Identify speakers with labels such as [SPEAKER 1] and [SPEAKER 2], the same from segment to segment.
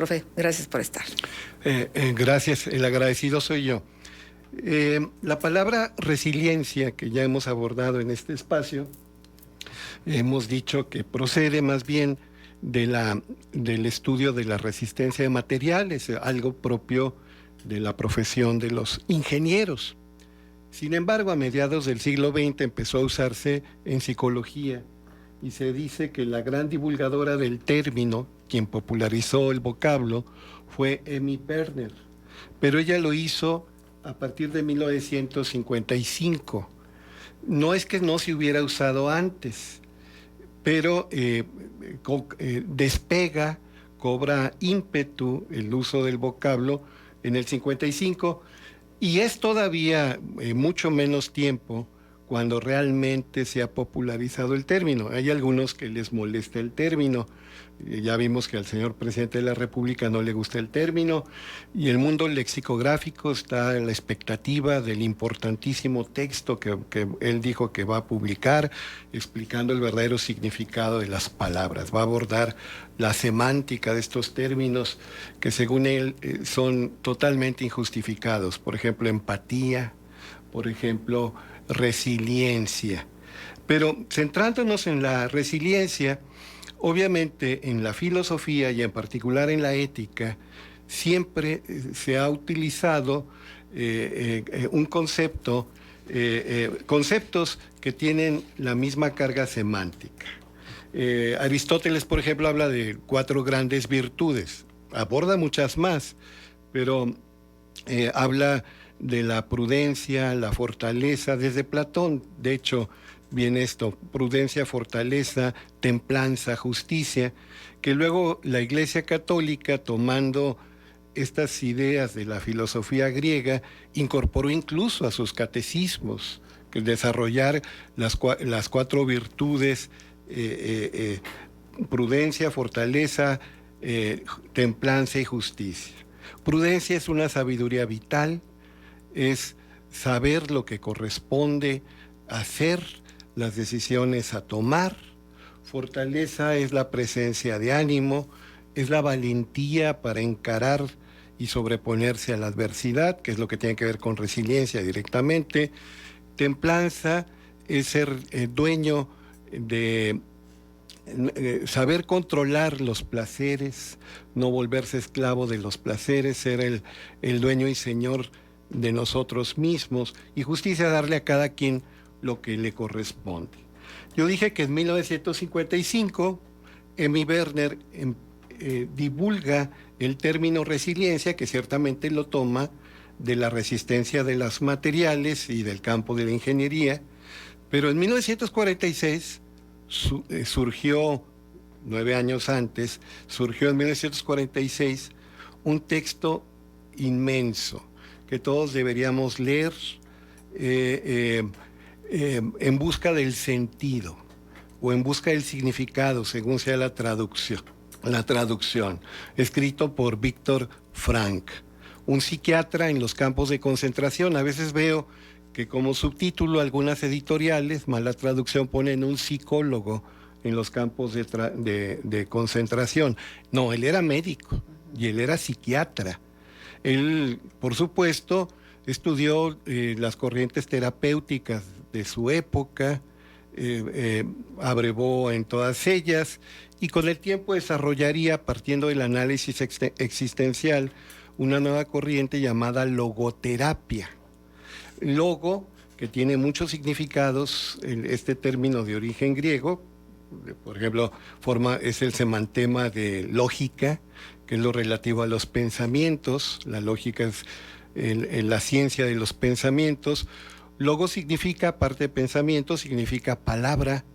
[SPEAKER 1] profe. Gracias por estar.
[SPEAKER 2] Gracias, el agradecido soy yo. La palabra resiliencia, que ya hemos abordado en este espacio, hemos dicho que procede más bien del estudio de la resistencia de materiales, algo propio de la profesión de los ingenieros. Sin embargo, a mediados del siglo XX empezó a usarse en psicología y se dice que la gran divulgadora del término, quien popularizó el vocablo, fue Emmy Werner, pero ella lo hizo a partir de 1955. No es que no se hubiera usado antes, pero despega, cobra ímpetu el uso del vocablo en el 55, y es todavía mucho menos tiempo cuando realmente se ha popularizado el término. Hay algunos que les molesta el término. Ya vimos que al señor presidente de la República no le gusta el término, y el mundo lexicográfico está en la expectativa del importantísimo texto que él dijo que va a publicar, explicando el verdadero significado de las palabras. Va a abordar la semántica de estos términos que, según él, son totalmente injustificados. Por ejemplo, empatía, por ejemplo, resiliencia. Pero centrándonos en la resiliencia, obviamente en la filosofía y en particular en la ética, siempre se ha utilizado un concepto, conceptos que tienen la misma carga semántica. Aristóteles, por ejemplo, habla de 4 grandes virtudes, aborda muchas más, pero habla de la prudencia, la fortaleza. Desde Platón, de hecho, viene esto: prudencia, fortaleza, templanza, justicia, que luego la Iglesia Católica, tomando estas ideas de la filosofía griega, incorporó incluso a sus catecismos, que desarrollar las 4 virtudes, prudencia, fortaleza, templanza y justicia. Prudencia es una sabiduría vital, es saber lo que corresponde hacer, las decisiones a tomar. Fortaleza es la presencia de ánimo, es la valentía para encarar y sobreponerse a la adversidad, que es lo que tiene que ver con resiliencia directamente. Templanza es ser dueño de saber controlar los placeres, no volverse esclavo de los placeres, ser el dueño y señor de nosotros mismos. Y justicia, darle a cada quien lo que le corresponde. Yo dije que en 1955 Emmy Werner divulga el término resiliencia, que ciertamente lo toma de la resistencia de los materiales y del campo de la ingeniería, pero en 1946 surgió, 9 años antes, surgió en 1946 un texto inmenso que todos deberíamos leer, en busca del sentido o en busca del significado, según sea la traducción, escrito por Viktor Frankl, un psiquiatra en los campos de concentración. A veces veo que como subtítulo algunas editoriales, mala traducción, ponen un psicólogo en los campos de concentración. No, él era médico y él era psiquiatra. Él, por supuesto, estudió las corrientes terapéuticas de su época, abrevó en todas ellas, y con el tiempo desarrollaría, partiendo del análisis existencial, una nueva corriente llamada logoterapia. Logo, que tiene muchos significados, este término de origen griego, por ejemplo, es el semantema de lógica, que es lo relativo a los pensamientos. La lógica es la ciencia de los pensamientos. Logo significa, aparte de pensamiento, significa palabra,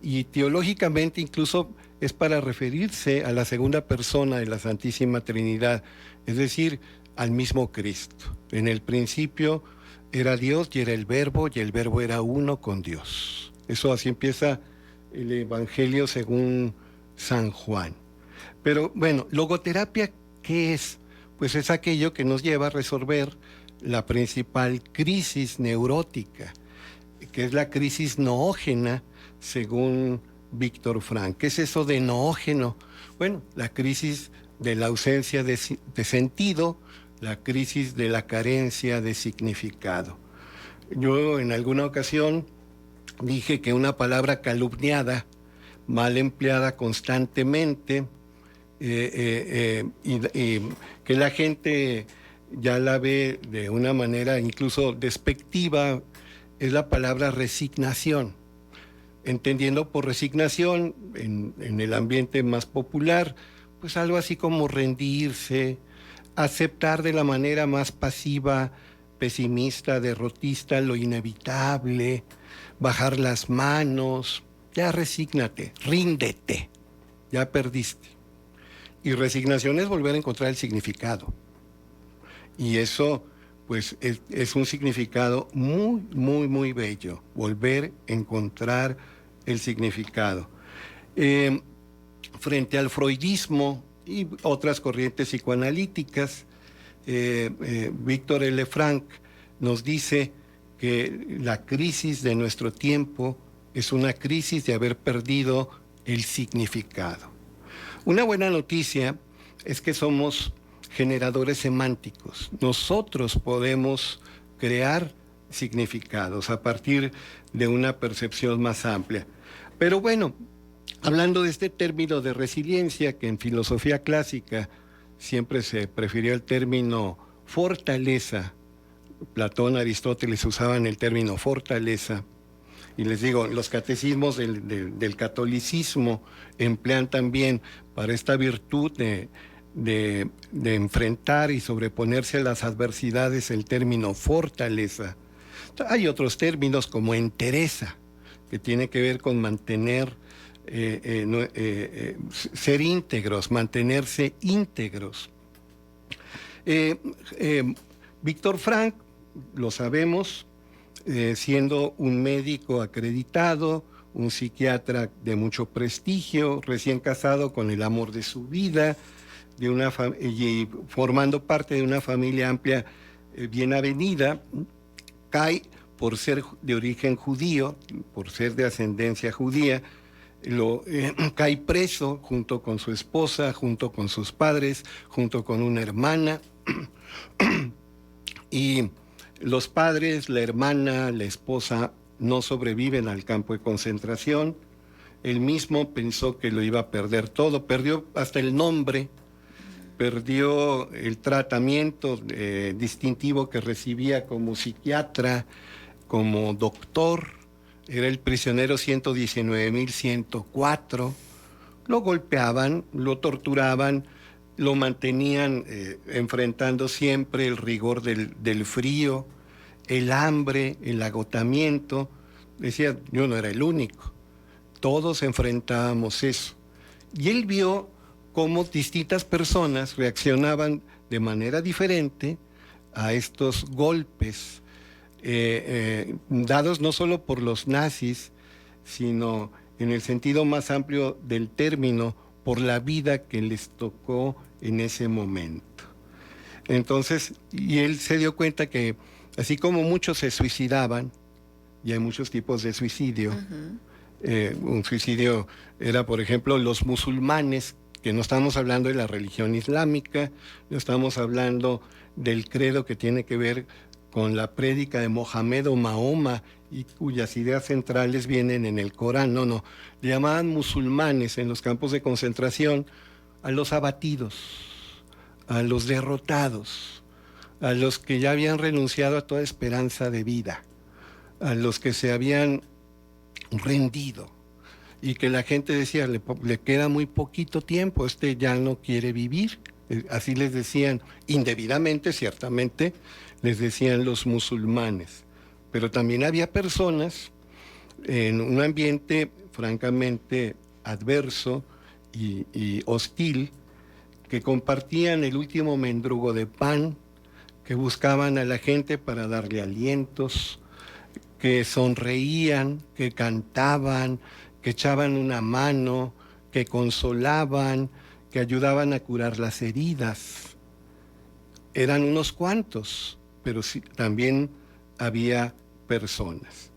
[SPEAKER 2] y teológicamente incluso es para referirse a la segunda persona de la Santísima Trinidad, es decir, al mismo Cristo. En el principio era Dios y era el Verbo era uno con Dios. Eso así empieza el Evangelio según San Juan. Pero bueno, logoterapia, ¿qué es? Pues es aquello que nos lleva a resolver la principal crisis neurótica, que es la crisis noógena, según Viktor Frankl. ¿Qué es eso de noógeno? Bueno, la crisis de la ausencia de sentido, la crisis de la carencia de significado. Yo en alguna ocasión dije que una palabra calumniada, mal empleada constantemente, y que la gente ya la ve de una manera incluso despectiva, es la palabra resignación. Entendiendo por resignación, en el ambiente más popular, pues algo así como rendirse, aceptar de la manera más pasiva, pesimista, derrotista, lo inevitable, bajar las manos, ya resígnate, ríndete, ya perdiste. Y resignación es volver a encontrar el significado. Y eso, pues, es un significado muy, muy, muy bello, volver a encontrar el significado. Frente al freudismo y otras corrientes psicoanalíticas, Víctor L. Frank nos dice que la crisis de nuestro tiempo es una crisis de haber perdido el significado. Una buena noticia es que somos generadores semánticos. Nosotros podemos crear significados a partir de una percepción más amplia. Pero bueno, hablando de este término de resiliencia, que en filosofía clásica siempre se prefirió el término fortaleza, Platón, Aristóteles usaban el término fortaleza, y les digo, los catecismos del catolicismo emplean también para esta virtud de enfrentar y sobreponerse a las adversidades el término fortaleza. Hay otros términos como entereza, que tiene que ver con mantener, ser íntegros, mantenerse íntegros. Víctor Frank, lo sabemos, siendo un médico acreditado, un psiquiatra de mucho prestigio, recién casado con el amor de su vida, y formando parte de una familia amplia, bien avenida, cae por ser de origen judío, por ser de ascendencia judía, cae preso junto con su esposa, junto con sus padres, junto con una hermana, y los padres, la hermana, la esposa no sobreviven al campo de concentración. Él mismo pensó que lo iba a perder todo, perdió hasta el nombre, perdió el tratamiento distintivo que recibía como psiquiatra, como doctor. Era el prisionero 119.104. Lo golpeaban, lo torturaban, lo mantenían enfrentando siempre el rigor del frío, el hambre, el agotamiento. Decía, yo no era el único, todos enfrentábamos eso. Y él vio cómo distintas personas reaccionaban de manera diferente a estos golpes, dados no solo por los nazis, sino en el sentido más amplio del término, por la vida que les tocó en ese momento. Entonces, y él se dio cuenta que así como muchos se suicidaban, y hay muchos tipos de suicidio, un suicidio era, por ejemplo, los musulmanes, que no estamos hablando de la religión islámica, no estamos hablando del credo que tiene que ver con la prédica de Mohamed o Mahoma, y cuyas ideas centrales vienen en el Corán. No, le llamaban musulmanes en los campos de concentración a los abatidos, a los derrotados, a los que ya habían renunciado a toda esperanza de vida, a los que se habían rendido y que la gente decía, le queda muy poquito tiempo, ya no quiere vivir. Así les decían, indebidamente, ciertamente, les decían los musulmanes. Pero también había personas en un ambiente francamente adverso y hostil, que compartían el último mendrugo de pan, que buscaban a la gente para darle alientos, que sonreían, que cantaban, que echaban una mano, que consolaban, que ayudaban a curar las heridas. Eran unos cuantos, pero sí, también había personas.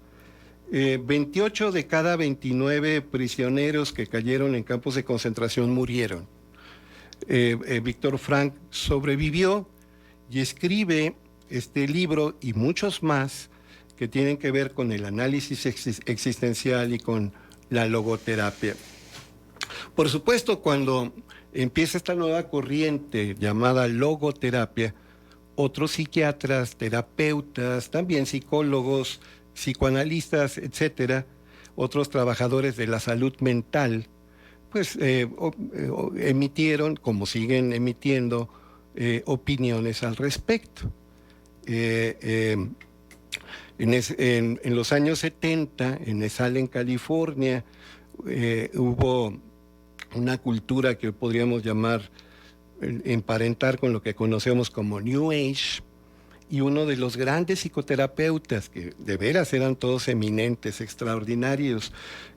[SPEAKER 2] 28 de cada 29 prisioneros que cayeron en campos de concentración murieron. Víctor Frank sobrevivió y escribe este libro y muchos más que tienen que ver con el análisis existencial y con la logoterapia. Por supuesto, cuando empieza esta nueva corriente llamada logoterapia, otros psiquiatras, terapeutas, también psicólogos, psicoanalistas, etcétera, otros trabajadores de la salud mental, pues emitieron, como siguen emitiendo, opiniones al respecto. En los años 70, en Esal, en California, hubo una cultura que podríamos llamar, emparentar con lo que conocemos como New Age, y uno de los grandes psicoterapeutas, que de veras eran todos eminentes, extraordinarios,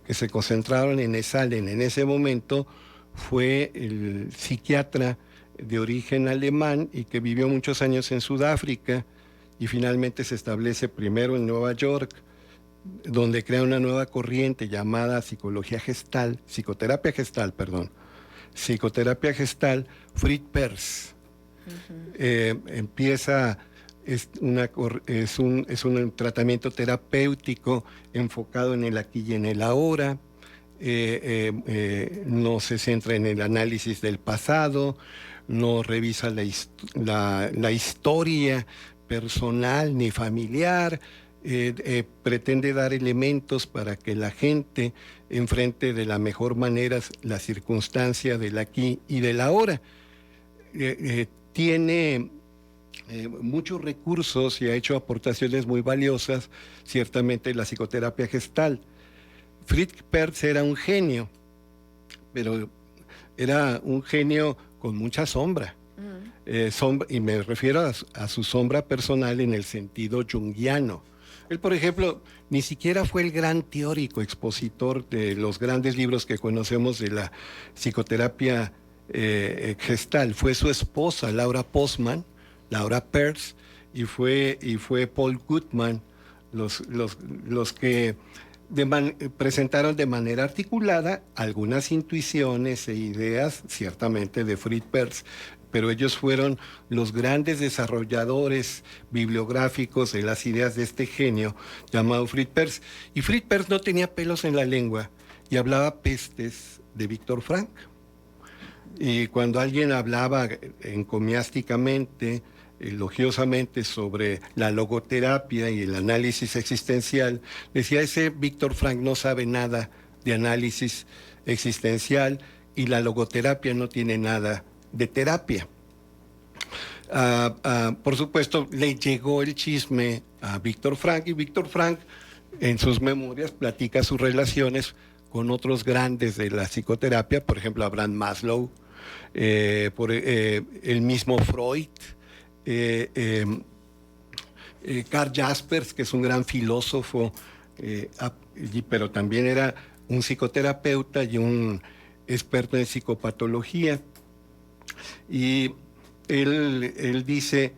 [SPEAKER 2] que se concentraron en Esal en ese momento, fue el psiquiatra de origen alemán y que vivió muchos años en Sudáfrica y finalmente se establece primero en Nueva York, donde crea una nueva corriente llamada psicoterapia gestal, Fritz Perls. Empieza, es un tratamiento terapéutico enfocado en el aquí y en el ahora. No se centra en el análisis del pasado, no revisa la historia personal ni familiar, pretende dar elementos para que la gente enfrente de la mejor manera la circunstancia del aquí y del ahora. Tiene muchos recursos y ha hecho aportaciones muy valiosas, ciertamente, la psicoterapia gestal. Fritz Perls era un genio, pero era un genio con mucha sombra. Y me refiero a su sombra personal en el sentido junguiano. Él, por ejemplo, ni siquiera fue el gran teórico expositor de los grandes libros que conocemos de la psicoterapia gestal. Fue su esposa, Laura Perls, y fue Paul Goodman, los que presentaron de manera articulada algunas intuiciones e ideas, ciertamente, de Fritz Perls, pero ellos fueron los grandes desarrolladores bibliográficos de las ideas de este genio llamado Fritz Perls. Y Fritz Perls no tenía pelos en la lengua y hablaba pestes de Víctor Frank. Y cuando alguien hablaba encomiásticamente, elogiosamente sobre la logoterapia y el análisis existencial, decía: ese Víctor Frank no sabe nada de análisis existencial y la logoterapia no tiene nada de terapia. Por supuesto, le llegó el chisme a Víctor Frank, y Víctor Frank en sus memorias platica sus relaciones con otros grandes de la psicoterapia, por ejemplo, Abraham Maslow, el mismo Freud, Karl Jaspers, que es un gran filósofo, pero también era un psicoterapeuta y un experto en psicopatología. Y él dice,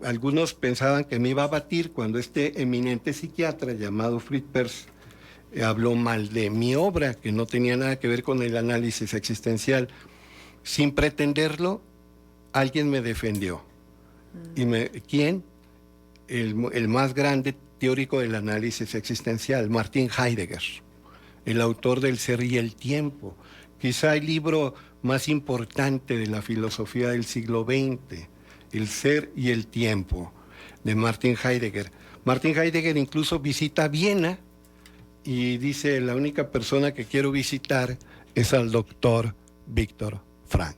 [SPEAKER 2] algunos pensaban que me iba a batir cuando este eminente psiquiatra llamado Fritz Perls habló mal de mi obra, que no tenía nada que ver con el análisis existencial. Sin pretenderlo, alguien me defendió. ¿Quién? El más grande teórico del análisis existencial, Martin Heidegger, el autor del Ser y el Tiempo, quizá el libro más importante de la filosofía del siglo XX, El Ser y el Tiempo, de Martin Heidegger. Martin Heidegger incluso visita Viena y dice: la única persona que quiero visitar es al doctor Víctor Frank.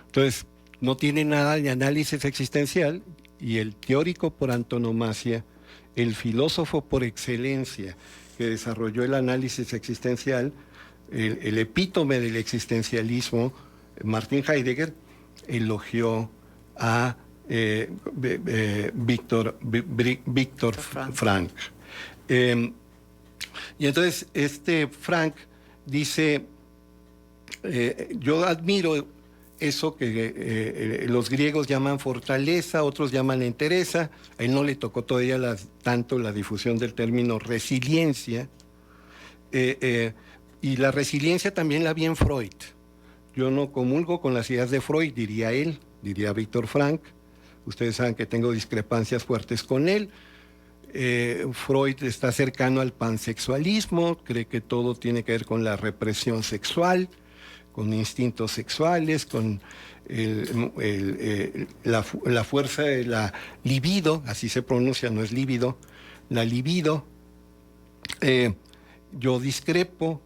[SPEAKER 2] Entonces, no tiene nada de análisis existencial, y el teórico por antonomasia, el filósofo por excelencia que desarrolló el análisis existencial, el epítome del existencialismo, Martin Heidegger, elogió a Víctor Frank. Y entonces Frank dice: yo admiro eso que los griegos llaman fortaleza, otros llaman entereza. A él no le tocó todavía tanto la difusión del término resiliencia. Y la resiliencia también la vi en Freud. yo no comulgo con las ideas de Freud, diría él, diría Víctor Frank. Ustedes saben que tengo discrepancias fuertes con él. Freud está cercano al pansexualismo, cree que todo tiene que ver con la represión sexual, con instintos sexuales, con la fuerza de la libido, así se pronuncia, no es líbido, la libido. Yo discrepo,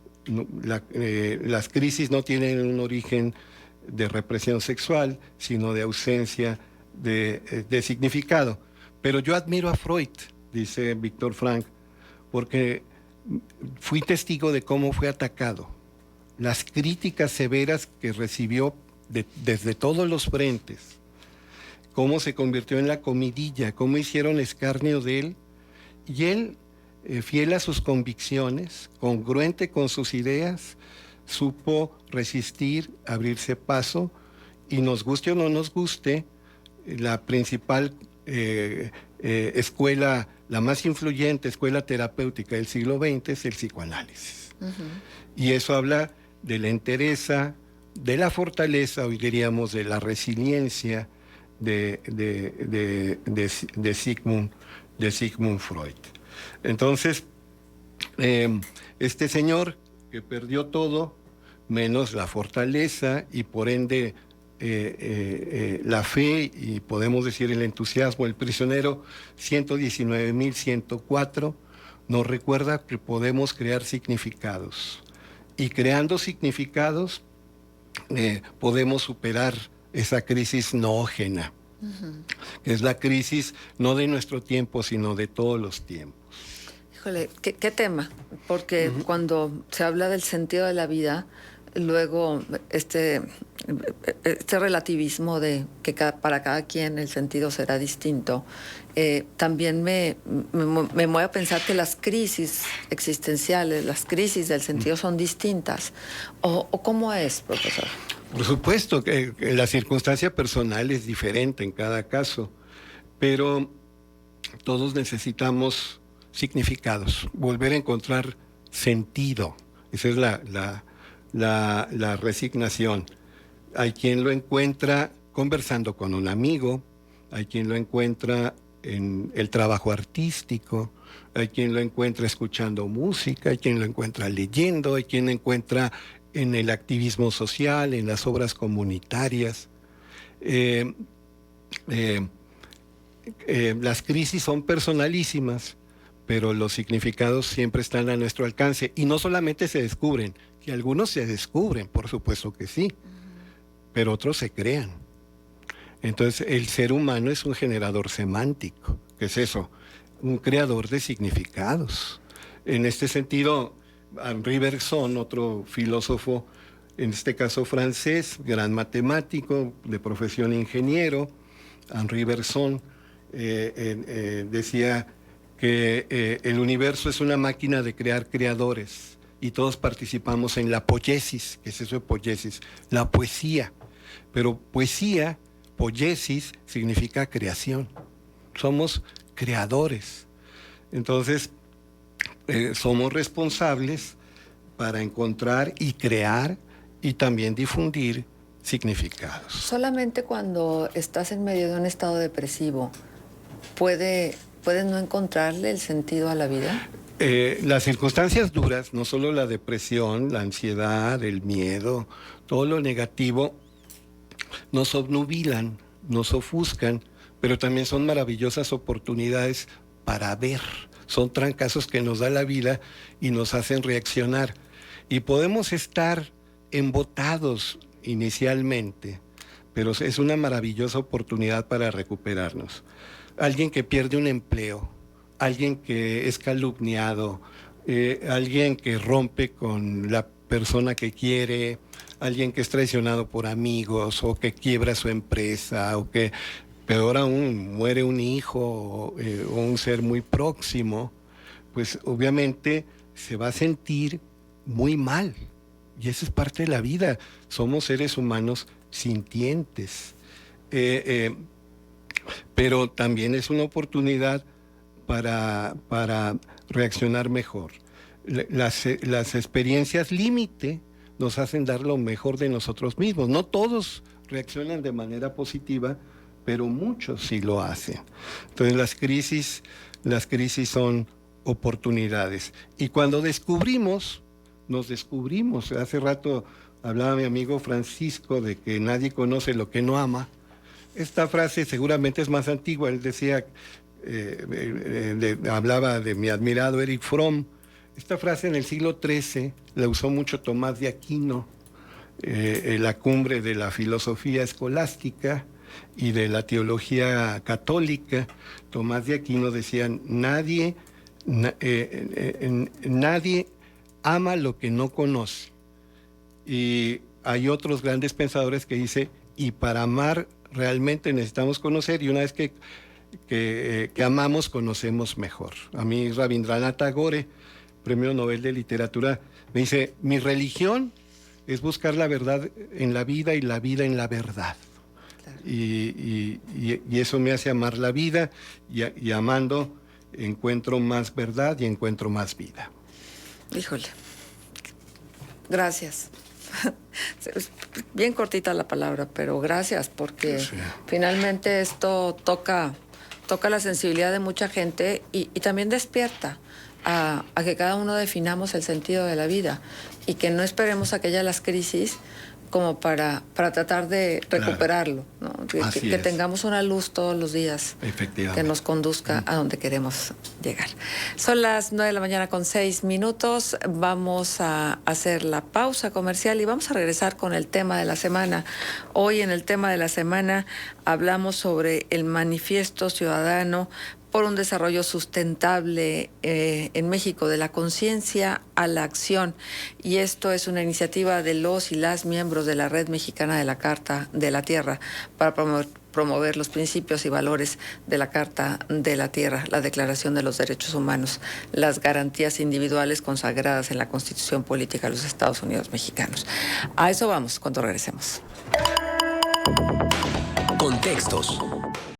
[SPEAKER 2] las crisis no tienen un origen de represión sexual, sino de ausencia de significado. Pero yo admiro a Freud, dice Víctor Frank, porque fui testigo de cómo fue atacado, las críticas severas que recibió desde todos los frentes, cómo se convirtió en la comidilla, cómo hicieron escarnio de él, y él, fiel a sus convicciones, congruente con sus ideas, supo resistir, abrirse paso, y nos guste o no nos guste, la principal escuela, la más influyente escuela terapéutica del siglo XX es el psicoanálisis. Y eso habla de la entereza, de la fortaleza, hoy diríamos de la resiliencia de Sigmund Freud. Entonces, este señor que perdió todo, menos la fortaleza y por ende la fe y podemos decir el entusiasmo, el prisionero 119.104, nos recuerda que podemos crear significados. Y creando significados podemos superar esa crisis noógena, que es la crisis no de nuestro tiempo, sino de todos los tiempos.
[SPEAKER 1] Híjole, ¿qué tema? Porque cuando se habla del sentido de la vida, luego este relativismo de que para cada quien el sentido será distinto, también me mueve a pensar que las crisis existenciales, las crisis del sentido son distintas. ¿O cómo es, profesor?
[SPEAKER 2] Por supuesto que la circunstancia personal es diferente en cada caso, pero todos necesitamos significados, volver a encontrar sentido. Esa es la resignación. Hay quien lo encuentra conversando con un amigo, hay quien lo encuentra en el trabajo artístico, hay quien lo encuentra escuchando música, hay quien lo encuentra leyendo, hay quien lo encuentra en el activismo social, en las obras comunitarias. Las crisis son personalísimas, pero los significados siempre están a nuestro alcance y no solamente se descubren, que algunos se descubren, por supuesto que sí, pero otros se crean. Entonces el ser humano es un generador semántico. ¿Qué es eso? Un creador de significados. En este sentido, Henri Bergson, otro filósofo, en este caso francés, gran matemático, de profesión ingeniero, Henri Bergson, decía que el universo es una máquina de crear creadores y todos participamos en la poiesis. ¿Qué es eso de poiesis? La poesía. Pero poesía, poiesis, significa creación. Somos creadores. Entonces, somos responsables para encontrar y crear y también difundir significados.
[SPEAKER 1] Solamente cuando estás en medio de un estado depresivo, ¿puedes no encontrarle el sentido a la vida?
[SPEAKER 2] Las circunstancias duras, no solo la depresión, la ansiedad, el miedo, todo lo negativo, nos obnubilan, nos ofuscan, pero también son maravillosas oportunidades para ver. Son trancazos que nos da la vida y nos hacen reaccionar. Y podemos estar embotados inicialmente, pero es una maravillosa oportunidad para recuperarnos. Alguien que pierde un empleo, alguien que es calumniado, alguien que rompe con la persona que quiere, alguien que es traicionado por amigos o que quiebra su empresa o que, peor aún, muere un hijo o un ser muy próximo, pues obviamente se va a sentir muy mal. Y eso es parte de la vida. Somos seres humanos sintientes. Pero también es una oportunidad para reaccionar mejor. Las experiencias límite nos hacen dar lo mejor de nosotros mismos. No todos reaccionan de manera positiva, pero muchos sí lo hacen. Entonces las crisis son oportunidades. Y cuando nos descubrimos. Hace rato hablaba mi amigo Francisco de que nadie conoce lo que no ama. Esta frase seguramente es más antigua. Él decía, hablaba de mi admirado Erich Fromm. Esta frase en el siglo XIII la usó mucho Tomás de Aquino, en la cumbre de la filosofía escolástica y de la teología católica. Tomás de Aquino decía, nadie ama lo que no conoce. Y hay otros grandes pensadores que dicen, y para amar realmente necesitamos conocer, y una vez que amamos, conocemos mejor. A mí Rabindranath Tagore, Premio Nobel de Literatura, me dice, mi religión es buscar la verdad en la vida y la vida en la verdad. Claro. Y eso me hace amar la vida, y amando encuentro más verdad y encuentro más vida.
[SPEAKER 1] Híjole, gracias. Bien cortita la palabra, pero gracias, porque sí, finalmente esto toca la sensibilidad de mucha gente y también despierta a que cada uno definamos el sentido de la vida y que no esperemos a que haya las crisis como para tratar de recuperarlo, ¿no? Que tengamos una luz todos los días que nos conduzca a donde queremos llegar. Son las 9:06 a.m. Vamos a hacer la pausa comercial y vamos a regresar con el tema de la semana. Hoy en el tema de la semana hablamos sobre el Manifiesto Ciudadano por un desarrollo sustentable en México, de la conciencia a la acción. Y esto es una iniciativa de los y las miembros de la Red Mexicana de la Carta de la Tierra para promover los principios y valores de la Carta de la Tierra, la Declaración de los Derechos Humanos, las garantías individuales consagradas en la Constitución Política de los Estados Unidos Mexicanos. A eso vamos cuando regresemos.
[SPEAKER 3] Contextos.